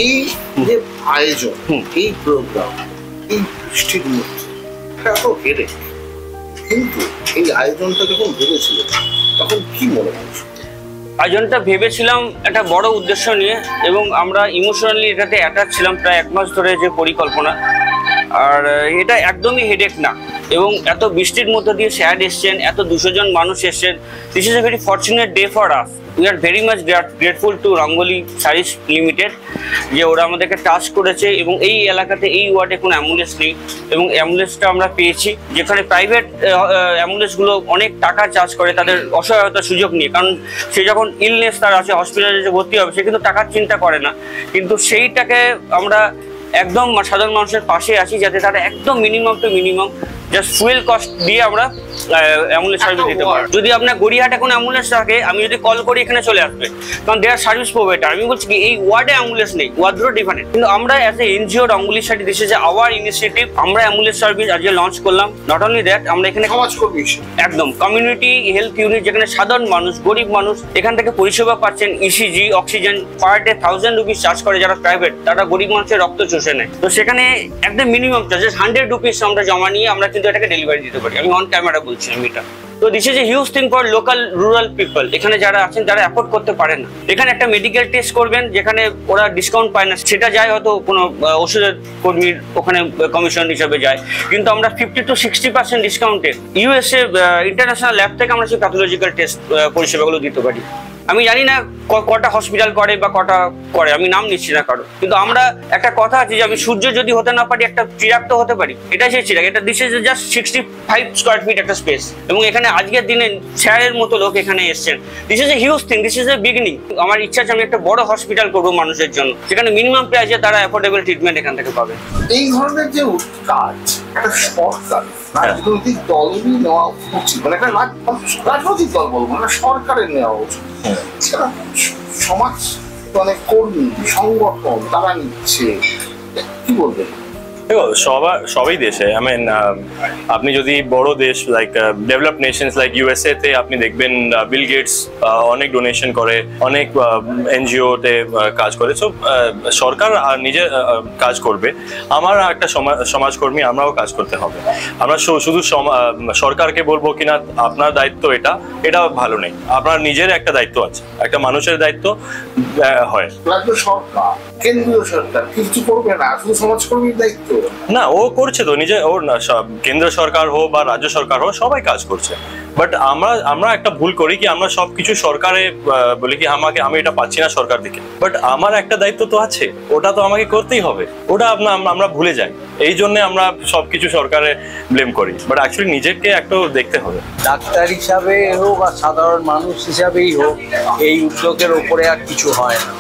এই যে আয়োজন, এই প্রোগ্রাম, এই বৃষ্টির মধ্যে এত হেডেক, কিন্তু এই আয়োজনটা যখন ভেবেছিল তখন কি মনে হয়েছিল? আয়োজনটা ভেবেছিলাম একটা বড় উদ্দেশ্য নিয়ে, এবং আমরা ইমোশনালি এটাতে অ্যাটাচ ছিলাম প্রায় 1 মাস ধরে যে পরিকল্পনা। আর এটা একদমই হেডেক না, এবং এত বৃষ্টির মধ্যে দিয়ে স্যাড এসছেন, এত 200 জন মানুষ এসছেন। This is a very fortunate day for us. We are very much grateful to rangoli saris limited যে ওরা আমাদেরকে টাচ করেছে, এবং এই এলাকাতে এই ওয়ার্ডে কোনো অ্যাম্বুলেন্স নেই, এবং অ্যাম্বুলেন্সটা আমরা পেয়েছি। যেখানে প্রাইভেট অ্যাম্বুলেন্সগুলো অনেক টাকা চার্জ করে তাদের অসহায়তার সুযোগ নিয়ে, কারণ সে যখন ইলনেস তার আছে, হসপিটালে যে ভর্তি হবে, সে কিন্তু টাকার চিন্তা করে না। কিন্তু সেইটাকে আমরা একদম সাধারণ মানুষের পাশে আছি, যাতে তারা একদম minimum to minimum just fuel cost দিয়ে আমরা অ্যাম্বুলেন্স সার্ভিস দিতে পারি। যদি আপনার গড়িয়াহাটে কোনো অ্যাম্বুলেন্স থাকে, আমি যদি কল করি এখানে চলে আসবে, কারণ দেয়ার সার্ভিস প্রোভাইডার। আমি বলছি কি এই ওয়ার্ডে অ্যাম্বুলেন্স নেই, ওয়ার্ডগুলো ডিফারেন্ট। কিন্তু আমরা as a NGO rangoli sari, this is our initiative, আমরা অ্যাম্বুলেন্স সার্ভিস আজকে লঞ্চ করলাম। নট অনলি দ্যাট, আমরা এখানে সমাজকর্মী একদম কমিউনিটি হেলথ ইউনিট, যেখানে সাধারণ মানুষ, গরিব মানুষ এখান থেকে পরিষেবা পাচ্ছেন। ECG, oxygen per day 1000 rupees charge করে যারা প্রাইভেট, তারা গরিব মানুষের রক্ত চষে নেয়। তো সেখানে একদম মিনিমাম চার্জেস 100 রুপিস আমরা জমা নিয়ে আমরা কিন্তু এটাকে ডেলিভারি দিতে পারি। আমি অন ক্যামেরা বলছি আমি এটা। তো this is a huge thing for local rural people. এখানে যারা আছেন যারা অ্যাফোর্ড করতে পারেন না, এখানে একটা মেডিকেল টেস্ট করবেন যেখানে ওরা ডিসকাউন্ট পায় না, সেটা যায় হয়তো কোনো ওষুধের কর্মীর ওখানে কমিশন হিসাবে যায়, কিন্তু আমরা 50 to 60% ডিসকাউন্টে ইউএসএ ইন্টারন্যাশনাল ল্যাব থেকে আমরা সেই প্যাথোলজিক্যাল টেস্ট পরিষেবাগুলো দিতে পারি। আমি জানি না কটা হসপিটাল করে বা কটা করে, আমি নাম নিচ্ছি না কারো, কিন্তু আমরা একটা কথা আছে যে আমি সূর্য যদি হতে না পারি, একটা চিরাগ তো হতে পারি। এটা সেই চিরাগ। এটা this is just 65 square feet একটা স্পেস, এবং এখানে আজকের দিনে স্যারের মতো লোক এখানে এসছেন। This is a huge thing, this is a beginning. আমার ইচ্ছা আছে আমি একটা বড় হসপিটাল করবো মানুষের জন্য, যেখানে মিনিমাম প্রাইসে তারা অ্যাফোর্ডেবল ট্রিটমেন্ট এখান থেকে পাবে। এই ধরনের যে কাজ একটা সরকার, রাজনৈতিক দলেরই নেওয়া উচিত, মানে একটা রাজনৈতিক দল বলবো না, সরকারের নেওয়া উচিত। সমাজ মানে কর্মী সংগঠন তারা নিচ্ছে, কি বলবেন? দেখো সবাই দেশে, আই মিন আপনি যদি বড় দেশ like developed Nations like USA তে আপনি দেখবেন বিল গেটস অনেক ডোনেশন করে, অনেক এনজিও তে কাজ করে। সো সরকার নিজে কাজ করবে, আমার একটা সমাজকর্মী আমরাও কাজ করতে হবে। আমরা শুধু সরকারকে বলবো কিনা আপনার দায়িত্ব এটা ভালো নেই, আপনার নিজের একটা দায়িত্ব আছে, একটা মানুষের দায়িত্ব হয়। রাজ্য সরকার, কেন্দ্রীয় সরকার কিছু করবে না, শুধু সমাজকর্মীর দায়িত্ব না, ও করছে তো নিজে, ওর না কেন্দ্র সরকার হোক বা রাজ্য সরকার হোক সবাই কাজ করছে। বাট আমরা একটা ভুল করি কি, আমরা সবকিছু সরকারে বলি কি আমি এটা পাচ্ছি না সরকার থেকে, বাট আমার একটা দায়িত্ব তো আছে, ওটা তো আমাকে করতেই হবে। ওটা আমরা ভুলে যাই, এই জন্য আমরা সবকিছু সরকারে ব্লেম করি, বাট অ্যাকচুয়ালি নিজেকে একটু দেখতে হবে। ডাক্তার হিসাবে হোক আর সাধারণ মানুষ হিসাবেই হোক, এই উদ্যোগের ওপরে আর কিছু হয় না।